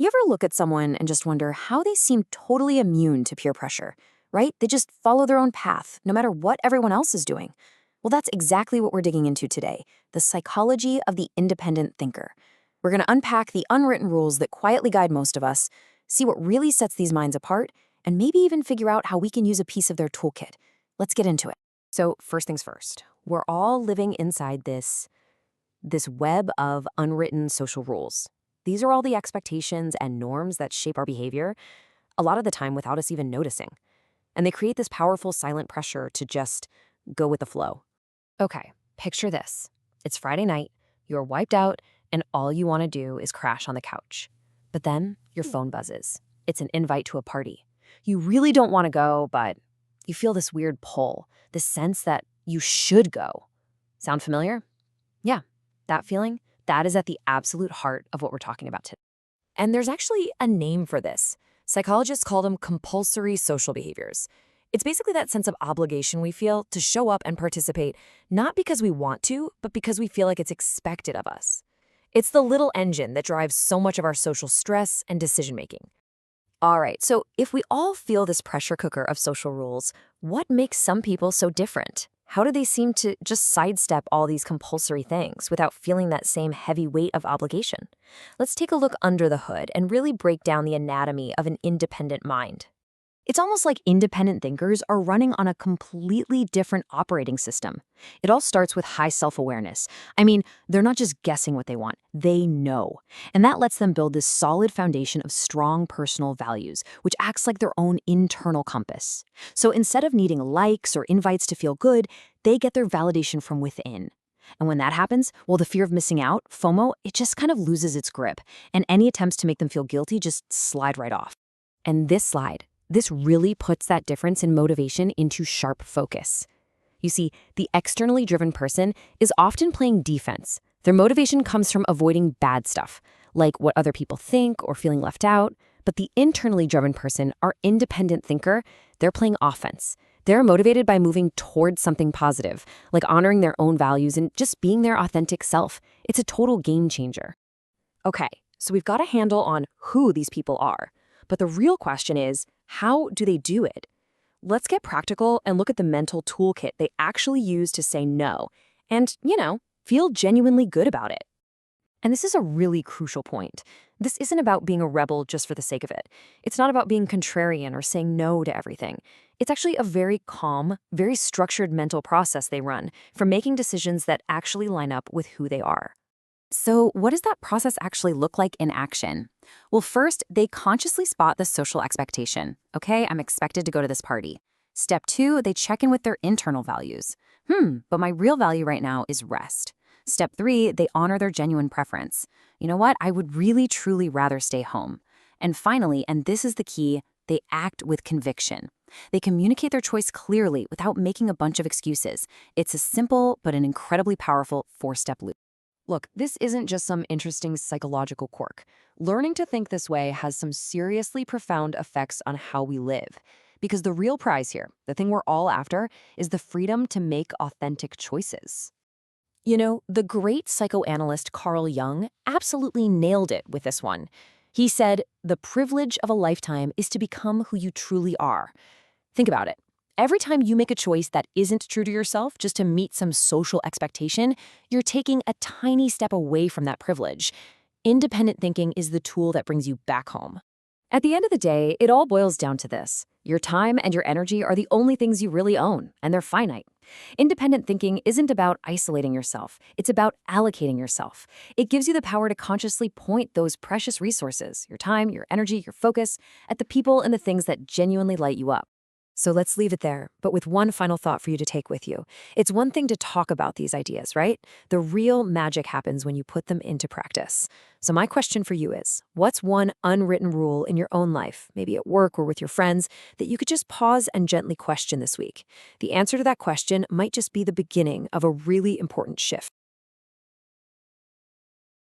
You ever look at someone and just wonder how they seem totally immune to peer pressure, right? They just follow their own path, no matter what everyone else is doing. Well, that's exactly what we're digging into today, the psychology of the independent thinker. We're going to unpack the unwritten rules that quietly guide most of us, see what really sets these minds apart, and maybe even figure out how we can use a piece of their toolkit. Let's get into it. So, first things first, we're all living inside this web of unwritten social rules. These are all the expectations and norms that shape our behavior, a lot of the time without us even noticing. And they create this powerful silent pressure to just go with the flow. Okay, picture this. It's Friday night, you're wiped out, and all you want to do is crash on the couch. But then your phone buzzes. It's an invite to a party. You really don't want to go, but you feel this weird pull, this sense that you should go. Sound familiar? Yeah, that feeling, that is at the absolute heart of what we're talking about today. And there's actually a name for this. Psychologists call them compulsory social behaviors. It's basically that sense of obligation we feel to show up and participate, not because we want to, but because we feel like it's expected of us. It's the little engine that drives so much of our social stress and decision-making. All right, so if we all feel this pressure cooker of social rules, what makes some people so different? How do they seem to just sidestep all these compulsory things without feeling that same heavy weight of obligation? Let's take a look under the hood and really break down the anatomy of an independent mind. It's almost like independent thinkers are running on a completely different operating system. It all starts with high self-awareness. I mean, they're not just guessing what they want, they know. And that lets them build this solid foundation of strong personal values, which acts like their own internal compass. So instead of needing likes or invites to feel good, they get their validation from within. And when that happens, well, the fear of missing out, FOMO, it just kind of loses its grip. And any attempts to make them feel guilty just slide right off. And this really puts that difference in motivation into sharp focus. You see, the externally driven person is often playing defense. Their motivation comes from avoiding bad stuff, like what other people think or feeling left out. But the internally driven person, our independent thinker, they're playing offense. They're motivated by moving towards something positive, like honoring their own values and just being their authentic self. It's a total game changer. Okay, so we've got a handle on who these people are. But the real question is, how do they do it? Let's get practical and look at the mental toolkit they actually use to say no and, feel genuinely good about it. And this is a really crucial point. This isn't about being a rebel just for the sake of it. It's not about being contrarian or saying no to everything. It's actually a very calm, very structured mental process they run for making decisions that actually line up with who they are. So what does that process actually look like in action? Well, first, they consciously spot the social expectation. Okay, I'm expected to go to this party. Step 2, they check in with their internal values. But my real value right now is rest. Step 3, they honor their genuine preference. You know what? I would really, truly rather stay home. And finally, and this is the key, they act with conviction. They communicate their choice clearly without making a bunch of excuses. It's a simple but an incredibly powerful 4-step loop. Look, this isn't just some interesting psychological quirk. Learning to think this way has some seriously profound effects on how we live. Because the real prize here, the thing we're all after, is the freedom to make authentic choices. The great psychoanalyst Carl Jung absolutely nailed it with this one. He said, "The privilege of a lifetime is to become who you truly are." Think about it. Every time you make a choice that isn't true to yourself just to meet some social expectation, you're taking a tiny step away from that privilege. Independent thinking is the tool that brings you back home. At the end of the day, it all boils down to this. Your time and your energy are the only things you really own, and they're finite. Independent thinking isn't about isolating yourself. It's about allocating yourself. It gives you the power to consciously point those precious resources, your time, your energy, your focus, at the people and the things that genuinely light you up. So let's leave it there, but with one final thought for you to take with you. It's one thing to talk about these ideas, right? The real magic happens when you put them into practice. So my question for you is, what's one unwritten rule in your own life, maybe at work or with your friends, that you could just pause and gently question this week? The answer to that question might just be the beginning of a really important shift.